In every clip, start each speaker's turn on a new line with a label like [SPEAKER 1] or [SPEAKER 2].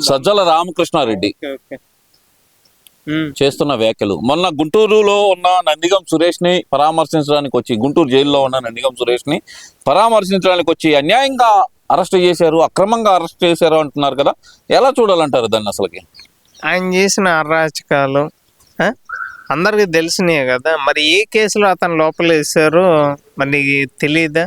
[SPEAKER 1] సజ్జల రామకృష్ణారెడ్డి చేస్తున్న వ్యాఖ్యలు. మొన్న గుంటూరులో ఉన్న నందిగం సురేష్ ని పరామర్శించడానికి వచ్చి, గుంటూరు జైల్లో ఉన్న నందిగం సురేష్ ని పరామర్శించడానికి వచ్చి అన్యాయంగా అరెస్ట్ చేశారు, అక్రమంగా అరెస్ట్ చేశారు అంటున్నారు కదా, ఎలా చూడాలంటారు దాన్ని? అసలుకి
[SPEAKER 2] ఆయన చేసిన అరాచకాలు అందరికి తెలిసినాయి కదా. మరి ఏ కేసులో అతను లోపల వేశారో మరి తెలియదా?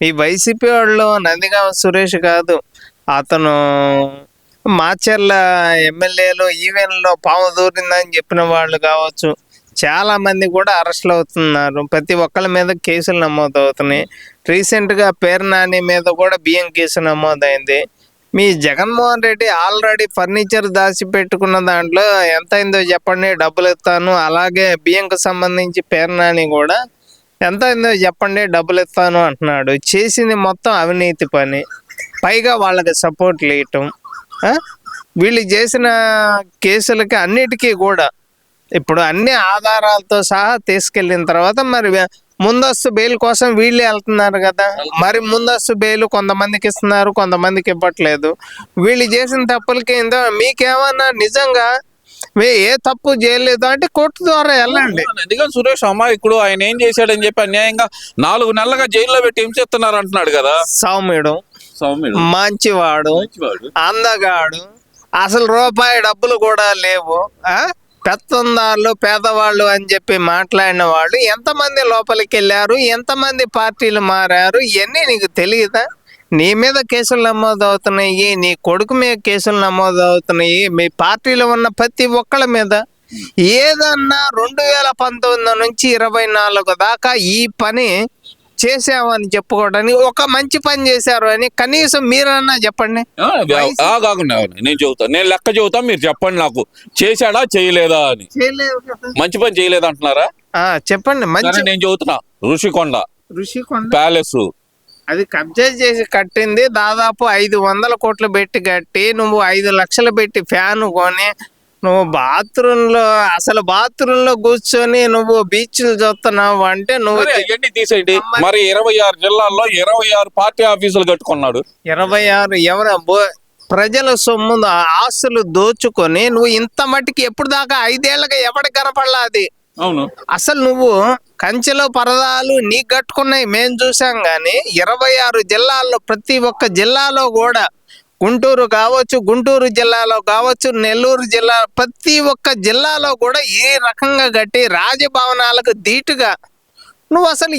[SPEAKER 2] ఈ వైసీపీ వాళ్ళు నందిగామ సురేష్ కాదు, అతను మాచర్ల ఎమ్మెల్యేలు ఈవెన్లో పాము దూరిందని చెప్పిన వాళ్ళు కావచ్చు, చాలా మంది కూడా అరెస్టులు అవుతున్నారు. ప్రతి ఒక్కరి మీద కేసులు నమోదు అవుతున్నాయి. రీసెంట్గా పేరు నాని మీద కూడా బియ్యం కేసు నమోదైంది. మీ జగన్మోహన్ రెడ్డి ఆల్రెడీ ఫర్నిచర్ దాచిపెట్టుకున్న దాంట్లో ఎంత అయిందో చెప్పండి, డబ్బులు ఇస్తాను. అలాగే బియ్యంకు సంబంధించి పేరు నాని కూడా ఎంత అయిందో చెప్పండి, డబ్బులు ఇస్తాను అంటున్నాడు. చేసింది మొత్తం అవినీతి పని, పైగా వాళ్ళకి సపోర్ట్ లేయటం. వీళ్ళు చేసిన కేసులకి అన్నిటికీ కూడా ఇప్పుడు అన్ని ఆధారాలతో సహా తీసుకెళ్ళిన తర్వాత మరి ముందస్తు బెయిల్ కోసం వీళ్ళే వెళ్తున్నారు కదా. మరి ముందస్తు బెయిల్ కొంతమందికి ఇస్తున్నారు, కొంతమందికి ఇవ్వట్లేదు. వీళ్ళు చేసిన తప్పులకి మీకేమన్నా నిజంగా ఏ తప్పు చేయలేదు అంటే కోర్టు ద్వారా వెళ్ళండి.
[SPEAKER 1] నందిగం సురేష్ అమాయకుడు, ఆయన ఏం చేశాడని చెప్పి అన్యాయంగా 4 నెలలుగా జైల్లో పెట్టి హింసిస్తున్నారు అంటున్నాడు కదా.
[SPEAKER 2] సౌమ్యుడు, మంచివాడు, అందగాడు, అసలు రూపాయి డబ్బులు కూడా లేవు, పెత్తందారులు పేదవాళ్ళు అని చెప్పి మాట్లాడిన వాళ్ళు ఎంతమంది లోపలికి వెళ్ళారు, ఎంతమంది పార్టీలు మారారు, ఇవన్నీ నీకు తెలియదా? నీ మీద కేసులు నమోదు అవుతున్నాయి, నీ కొడుకు మీద కేసులు నమోదు అవుతున్నాయి, మీ పార్టీలో ఉన్న ప్రతి ఒక్కళ్ళ మీద. ఏదన్నా 2019 నుంచి 24 దాకా ఈ పని చేసామని చెప్పుకోవడానికి, ఒక మంచి పని చేశారు అని కనీసం మీరన్నా చెప్పండి.
[SPEAKER 1] నేను చెబుతా, నేను లెక్క చెబుతా, మీరు చెప్పండి నాకు, చేశాడా చేయలేదా అని. మంచి పని చేయలేదు అంటున్నారా?
[SPEAKER 2] చెప్పండి.
[SPEAKER 1] నేను చెబుతున్నా, ఋషికొండ ప్యాలెస్
[SPEAKER 2] అది కబ్జా చేసి కట్టింది దాదాపు 500 కోట్లు పెట్టి కట్టి, నువ్వు 5 లక్షలు పెట్టి ఫ్యాన్ కొని, నువ్వు బాత్రూంలో కూర్చొని నువ్వు బీచ్లు చూస్తున్నావు అంటే నువ్వు
[SPEAKER 1] ఎన్ని తీసేయండి. మరి 26 జిల్లాల్లో 26 పార్టీ ఆఫీసులు కట్టుకున్నాడు.
[SPEAKER 2] 26 ఎవరు ప్రజల సొమ్ము ఆస్తులు దోచుకొని నువ్వు ఇంత మట్టికి ఎప్పుడు దాకా 5 ఏళ్ళగా ఎవరికి కనపడలా అది.
[SPEAKER 1] అవును, అసలు
[SPEAKER 2] నువ్వు కంచెలో పరదాలు నీకు కట్టుకున్నాయి మేము చూసాం గానీ 26 జిల్లాల్లో ప్రతి ఒక్క జిల్లాలో కూడా, గుంటూరు కావచ్చు, గుంటూరు జిల్లాలో కావచ్చు, నెల్లూరు జిల్లా, ప్రతి ఒక్క జిల్లాలో కూడా ఏ రకంగా కట్టి రాజభవనాలకు ధీటుగా నువ్వు అసలు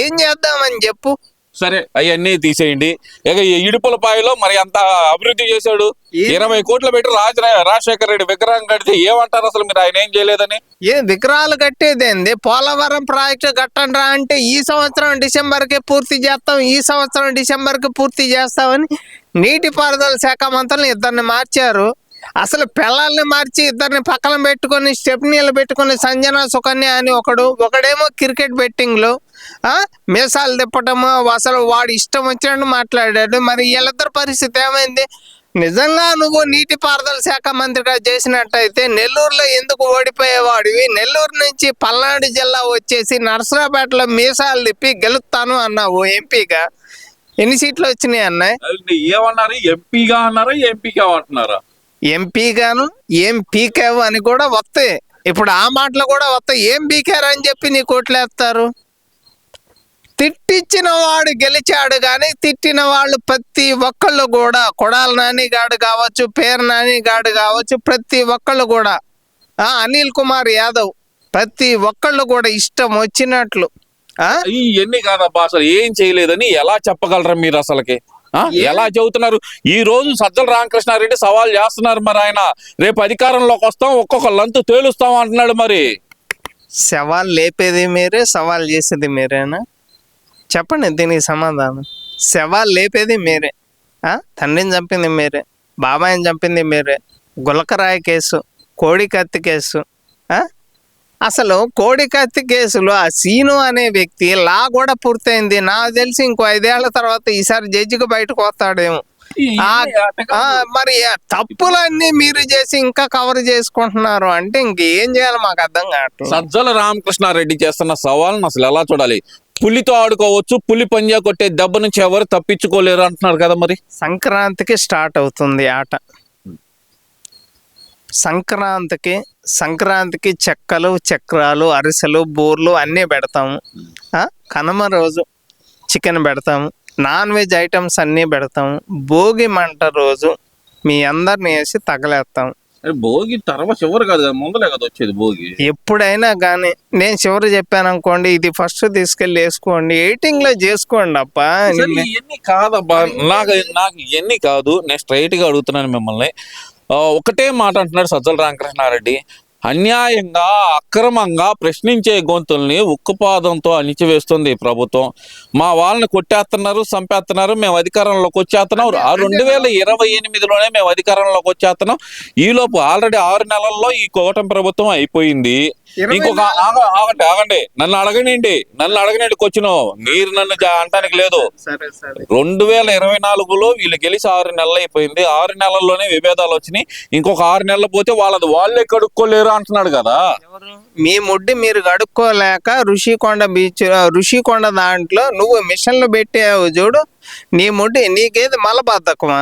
[SPEAKER 2] ఏం చేద్దామని చెప్పు.
[SPEAKER 1] సరే, అవన్నీ తీసేయండి. ఇక ఇడుపులపాయలో మరి అంత అభివృద్ధి చేశాడు, 20 కోట్లు పెట్టి రాజశేఖర రెడ్డి విగ్రహం కడితే ఏమంటారు అసలు మీరు? ఆయన ఏం చేయలేదని.
[SPEAKER 2] విగ్రహాలు కట్టేదేంది? పోలవరం ప్రాజెక్టు కట్టండి అంటే ఈ సంవత్సరం డిసెంబర్కి పూర్తి చేస్తాం, ఈ సంవత్సరం డిసెంబర్కి పూర్తి చేస్తామని నీటిపారుదల శాఖ మంత్రులు 2 మార్చారు. అసలు పిల్లల్ని మార్చి 2 పక్కన పెట్టుకొని స్టెప్నీలు పెట్టుకుని సంజన సుకన్య అని ఒకడేమో క్రికెట్ బెట్టింగ్లో మీసాలు తిప్పటము, అసలు వాడు ఇష్టం వచ్చినట్టు మాట్లాడాడు. మరి వీళ్ళిద్దరు పరిస్థితి ఏమైంది? నిజంగా నువ్వు నీటిపారుదల శాఖ మంత్రిగా చేసినట్టయితే నెల్లూరులో ఎందుకు ఓడిపోయేవాడివి? నెల్లూరు నుంచి పల్నాడు జిల్లా వచ్చేసి నర్సరాపేటలో మీసాలు తిప్పి గెలుస్తాను అన్నావు ఎంపీగా. ఎన్ని సీట్లు వచ్చినాయి అన్నాయి?
[SPEAKER 1] ఏమన్నారు? ఎంపీగా అన్నారా, ఎంపీగా అంటున్నారా?
[SPEAKER 2] ఎంపీగాను ఏం పీకావు అని కూడా వస్తాయి. ఇప్పుడు ఆ మాటలు కూడా వస్తాయి. ఏం పీకారు అని చెప్పి నీ కోట్లేస్తారు. తిట్టించిన వాడు గెలిచాడు కానీ తిట్టిన వాళ్ళు ప్రతి ఒక్కళ్ళు కూడా, కొడాల నానిగాడు కావచ్చు, పేరు నానిగాడు కావచ్చు, ప్రతి ఒక్కళ్ళు కూడా, అనిల్ కుమార్ యాదవ్, ప్రతి ఒక్కళ్ళు కూడా ఇష్టం వచ్చినట్లు
[SPEAKER 1] ఇవన్నీ కాదబ్బా, అసలు ఏం చేయలేదని ఎలా చెప్పగలరా మీరు? అసలుకి ఎలా చెబుతున్నారు? ఈ రోజు సజ్జల రామకృష్ణారెడ్డి సవాల్ చేస్తున్నారు. మరి ఆయన రేపు అధికారంలోకి వస్తాం, ఒక్కొక్క లంతు తేలుస్తాం అంటున్నాడు. మరి
[SPEAKER 2] సవాల్ లేపేది మీరే, సవాల్ చేసేది మీరేనా? చెప్పండి దీనికి సమాధానం. సవాల్ లేపేది మీరే, తండ్రిని చంపింది మీరే, బాబాయిని చంపింది మీరే, గులకరాయి కేసు, కోడికత్తి కేసు. అసలు కోడికత్తి కేసులో ఆ సీను అనే వ్యక్తి లా కూడా పూర్తయింది. నాకు తెలిసి ఇంకో 5 ఏళ్ల తర్వాత ఈసారి జడ్జిగా బయటకు వస్తాడేమో. మరి తప్పులన్నీ మీరు చేసి ఇంకా కవర్ చేసుకుంటున్నారు అంటే ఇంకేం చేయాలి మాకు అర్థం కావట్లేదు.
[SPEAKER 1] సజ్జల రామకృష్ణారెడ్డి చేస్తున్న సవాల్ని అసలు ఎలా చూడాలి? పులితో ఆడుకోవచ్చు, పులి పంజా కొట్టే దెబ్బ నుంచి ఎవరు తప్పించుకోలేరు అంటున్నారు కదా. మరి
[SPEAKER 2] సంక్రాంతికి స్టార్ట్ అవుతుంది ఆట. సంక్రాంతికి చెక్కలు చక్రాలు అరిసెలు బూర్లు అన్నీ పెడతాము. కనుమ రోజు చికెన్ పెడతాము, నాన్ వెజ్ ఐటమ్స్ అన్నీ పెడతాము. భోగి మంట రోజు మీ అందరిని వేసి తగలేస్తాము.
[SPEAKER 1] భోగి తర్వాత చివరి కాదు కదా, ముందలే కదా వచ్చేది భోగి.
[SPEAKER 2] ఎప్పుడైనా కానీ నేను చివరి చెప్పాను అనుకోండి, ఇది ఫస్ట్ తీసుకెళ్ళి వేసుకోండి, ఎయిటింగ్లో చేసుకోండి అప్ప.
[SPEAKER 1] ఇవన్నీ కాదబ్బా, నాకు ఇవన్నీ కాదు. నేను స్ట్రైట్ గా అడుగుతున్నాను మిమ్మల్ని. ఒకటే మాట అంటున్నాడు సజ్జల రామకృష్ణారెడ్డి, అన్యాయంగా అక్రమంగా ప్రశ్నించే గొంతుల్ని ఉక్కుపాదంతో అణిచివేస్తుంది ప్రభుత్వం. మా వాళ్ళని కొట్టేస్తున్నారు, చంపేస్తున్నారు, మేము అధికారంలోకి వచ్చేస్తున్నాం. 2028లోనే మేము అధికారంలోకి వచ్చేస్తున్నాం. ఈలోపు ఆల్రెడీ 6 నెలల్లో ఈ కూటమి ప్రభుత్వం అయిపోయింది. ఇంకొక ఆగండి, నన్ను అడగనండి క్వశ్చన్. మీరు నన్ను అంటానికి లేదు. 2024లో వీళ్ళు గెలిచి 6 నెలలు అయిపోయింది. 6 నెలల్లోనే విభేదాలు వచ్చినాయి. ఇంకొక 6 నెలలు పోతే వాళ్ళే కడుక్కోలేరు అంటున్నాడు కదా.
[SPEAKER 2] మీ ముడ్డి మీరు కడుక్కోలేక ఋషికొండ దాంట్లో నువ్వు మిషన్లు పెట్టావు చూడు, నీ ముడ్డి నీకేది మలబద్ధకమా?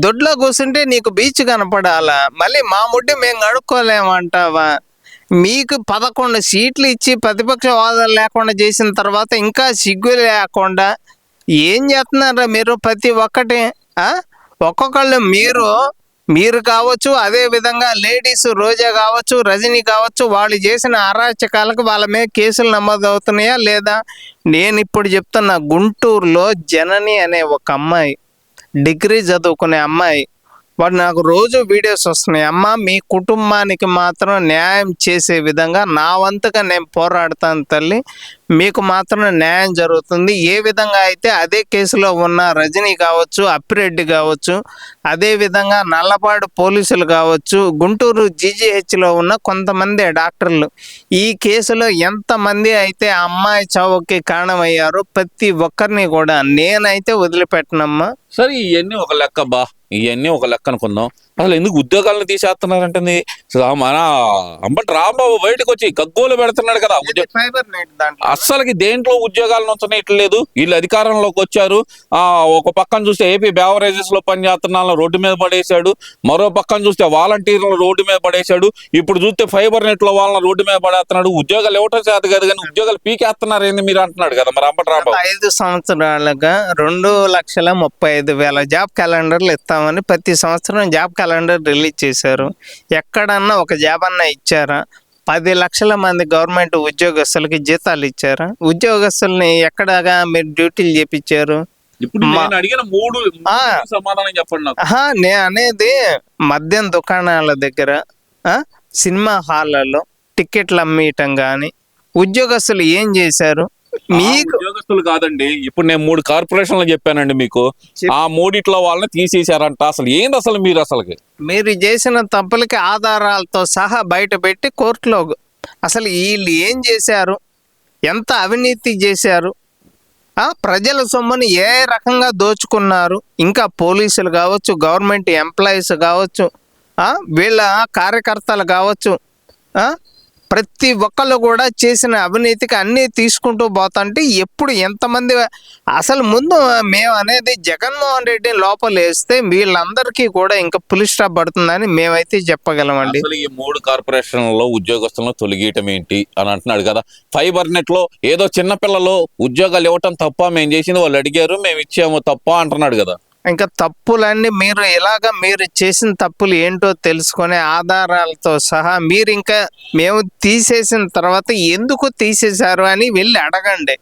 [SPEAKER 2] దొడ్లో కూర్చుంటే నీకు బీచ్ కనపడాలా? మళ్ళీ మా ముడ్డి మేము కడుక్కోలేమంటావా? మీకు 11 సీట్లు ఇచ్చి ప్రతిపక్ష హోదాలు లేకుండా చేసిన తర్వాత ఇంకా సిగ్గు లేకుండా ఏం చేస్తున్నారా మీరు? ప్రతి ఒక్కటి ఒక్కొక్కళ్ళు మీరు కావచ్చు, అదే విధంగా లేడీస్ రోజా కావచ్చు, రజనీ కావచ్చు, వాళ్ళు చేసిన అరాచకాలకు వాళ్ళ మీద కేసులు నమోదవుతున్నాయా లేదా? నేను ఇప్పుడు చెప్తున్నా, గుంటూరులో జనని అనే ఒక అమ్మాయి, డిగ్రీ చదువుకునే అమ్మాయి, వాడు నాకు రోజు వీడియోస్ వస్తున్నాయి. అమ్మ, మీ కుటుంబానికి మాత్రం న్యాయం చేసే విధంగా నా వంతుగా నేను పోరాడతాను తల్లి, మీకు మాత్రం న్యాయం జరుగుతుంది. ఏ విధంగా అయితే అదే కేసులో ఉన్న రజనీ కావచ్చు, అప్పిరెడ్డి కావచ్చు, అదే విధంగా నల్లపాడు పోలీసులు కావచ్చు, గుంటూరు జీజీహెచ్లో ఉన్న కొంతమంది డాక్టర్లు, ఈ కేసులో ఎంతమంది అయితే ఆ అమ్మాయి చావుకి కారణమయ్యారో ప్రతి ఒక్కరిని కూడా నేనైతే వదిలిపెట్టనమ్మా.
[SPEAKER 1] సరే, ఇవన్నీ ఒక లెక్క బా, ఇవన్నీ ఒక లెక్క అనుకుందాం. అసలు ఎందుకు ఉద్యోగాలను తీసేస్తున్నారంటుంది? మన అంబటి రాంబాబు బయటకు వచ్చి గగ్గోలు పెడుతున్నాడు కదా. అస్సలకి దేంట్లో ఉద్యోగాలను ఉంచనట్లేదు. వీళ్ళు అధికారంలోకి వచ్చారు. ఒక పక్కన చూస్తే ఏపీ బేవరేజెస్ లో పనిచేస్తున్న రోడ్డు మీద పడేశాడు, మరో పక్కన చూస్తే వాలంటీర్లు రోడ్డు మీద పడేశాడు, ఇప్పుడు చూస్తే ఫైబర్ నెట్ లో వాళ్ళని రోడ్డు మీద పడేస్తున్నాడు. ఉద్యోగాలు ఇవ్వటం చేత కాదు కానీ ఉద్యోగాలు పీకేస్తున్నారు ఏంది మీరు అంటున్నాడు కదా మరి అంబటి రాంబాబు.
[SPEAKER 2] 5 సంవత్సరాలుగా 2,35,000 జాబ్ క్యాలెండర్లు ఇస్తామని ప్రతి సంవత్సరం జాబ్ క్యాలెండర్ రిలీజ్ చేశారు. ఎక్కడన్నా ఒక జాబ్ అన్నా ఇచ్చారా? 10 లక్షల మంది గవర్నమెంట్ ఉద్యోగస్తులకి జీతాలు ఇచ్చారా? ఉద్యోగస్తుల్ని ఎక్కడగా మీరు డ్యూటీలు చేపించారు? నేను అనేది మద్యం దుకాణాల దగ్గర, సినిమా హాళ్లలో టికెట్లు అమ్మేయటం కానీ ఉద్యోగస్తులు ఏం చేశారు? మీకు
[SPEAKER 1] ఉద్యోగస్తులు కాదండి, ఇప్పుడు నేను 3 కార్పొరేషన్లు చెప్పానండి మీకు. ఆ 3 వాళ్ళని తీసేశారంట. అసలు ఏంది అసలు మీరు
[SPEAKER 2] చేసిన తప్పులకి ఆధారాలతో సహా బయట పెట్టి కోర్టులో అసలు వీళ్ళు ఏం చేశారు, ఎంత అవినీతి చేశారు, ప్రజల సొమ్ముని ఏ రకంగా దోచుకున్నారు, ఇంకా పోలీసులు కావచ్చు, గవర్నమెంట్ ఎంప్లాయీస్ కావచ్చు, వీళ్ళ కార్యకర్తలు కావచ్చు, ప్రతి ఒక్కళ్ళు కూడా చేసిన అవినీతికి అన్నీ తీసుకుంటూ పోతుంటే ఎప్పుడు ఎంతమంది అసలు ముందు మేము అనేది జగన్మోహన్ రెడ్డిని లోపల వేస్తే వీళ్ళందరికీ కూడా ఇంకా పులి స్టాప్ పడుతుందని మేమైతే చెప్పగలమండి.
[SPEAKER 1] అసలు ఈ 3 కార్పొరేషన్లలో ఉద్యోగస్తులను తొలగియటం ఏంటి అని అంటున్నాడు కదా. ఫైబర్ నెట్ లో ఏదో చిన్నపిల్లలు ఉద్యోగాలు ఇవ్వటం తప్ప, మేము చేసింది వాళ్ళు అడిగారు మేము ఇచ్చాము తప్ప అంటున్నాడు కదా.
[SPEAKER 2] ఇంకా తప్పులన్నీ మీరు చేసిన తప్పులు ఏంటో తెలుసుకునే ఆధారాలతో సహా మీరు ఇంకా మేము తీసేసిన తర్వాత ఎందుకు తీసేశారు అని వెళ్ళి అడగండి.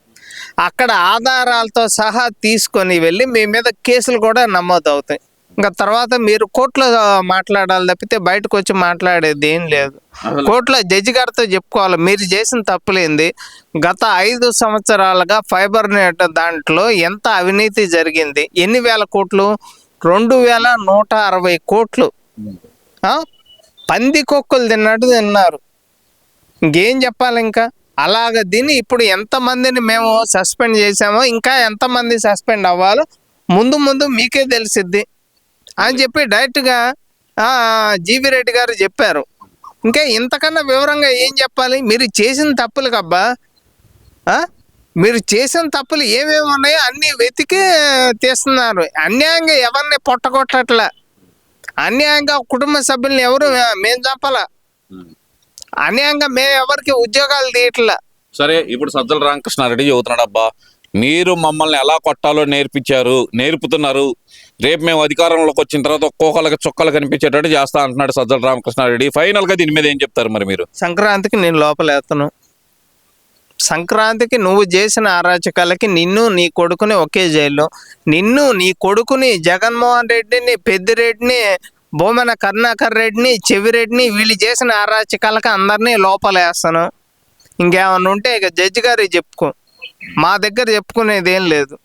[SPEAKER 2] అక్కడ ఆధారాలతో సహా తీసుకొని వెళ్ళి మీ మీద కేసులు కూడా నమోదవుతాయి. ఇంకా తర్వాత మీరు కోర్టులో మాట్లాడాలి తప్పితే బయటకు వచ్చి మాట్లాడేది ఏం లేదు. కోర్టులో జడ్జి గారితో చెప్పుకోవాలి మీరు చేసిన తప్పులేంది, గత 5 సంవత్సరాలుగా ఫైబర్ నెట్ దాంట్లో ఎంత అవినీతి జరిగింది, ఎన్ని వేల కోట్లు, 2,160 కోట్లు పందికొక్కులు తిన్నారు. ఇంకేం చెప్పాలి ఇంకా? అలాగ దీన్ని ఇప్పుడు ఎంతమందిని మేము సస్పెండ్ చేసామో ఇంకా ఎంతమంది సస్పెండ్ అవ్వాలో ముందు మీకే తెలిసిద్ది అని చెప్పి డైరెక్ట్గా జీవి రెడ్డి గారు చెప్పారు. ఇంకా ఇంతకన్నా వివరంగా ఏం చెప్పాలి? మీరు చేసిన తప్పులకు అబ్బా, మీరు చేసిన తప్పులు ఏమేమి ఉన్నాయో అన్నీ వెతికి తీస్తున్నారు. అన్యాయంగా ఎవరిని పొట్టగొట్టట్లా. అన్యాయంగా కుటుంబ సభ్యుల్ని ఎవరు మేము చంపాలా, అన్యాయంగా మేము ఎవరికి ఉద్యోగాలు తీయట్లా.
[SPEAKER 1] సరే, ఇప్పుడు సజ్జల రామకృష్ణారెడ్డి చెబుతున్నాడు, అబ్బా మీరు మమ్మల్ని ఎలా కొట్టాలో నేర్పుతున్నారు, రేపు మేము అధికారంలోకి వచ్చిన తర్వాత ఒక్కొక్కరికి చుక్కలు కనిపించేటట్టు చేస్తా అంటున్నాడు సజ్జల రామకృష్ణారెడ్డి. ఫైనల్ గా దీని మీద ఏం చెప్తారు మరి మీరు?
[SPEAKER 2] సంక్రాంతికి నేను లోపలేస్తాను. సంక్రాంతికి నువ్వు చేసిన అరాచకాలకి నిన్ను నీ కొడుకుని ఒకే జైల్లో, నిన్ను నీ కొడుకుని జగన్మోహన్ రెడ్డిని, పెద్దిరెడ్డిని, భూమన కరుణాకర్ రెడ్డిని, చెవిరెడ్డిని, వీళ్ళు చేసిన అరాచకాలకి అందరినీ లోపలేస్తాను. ఇంకేమన్నా ఉంటే ఇక జడ్జి గారికి చెప్పుకో, మా దగ్గర చెప్పుకునేది ఏం లేదు.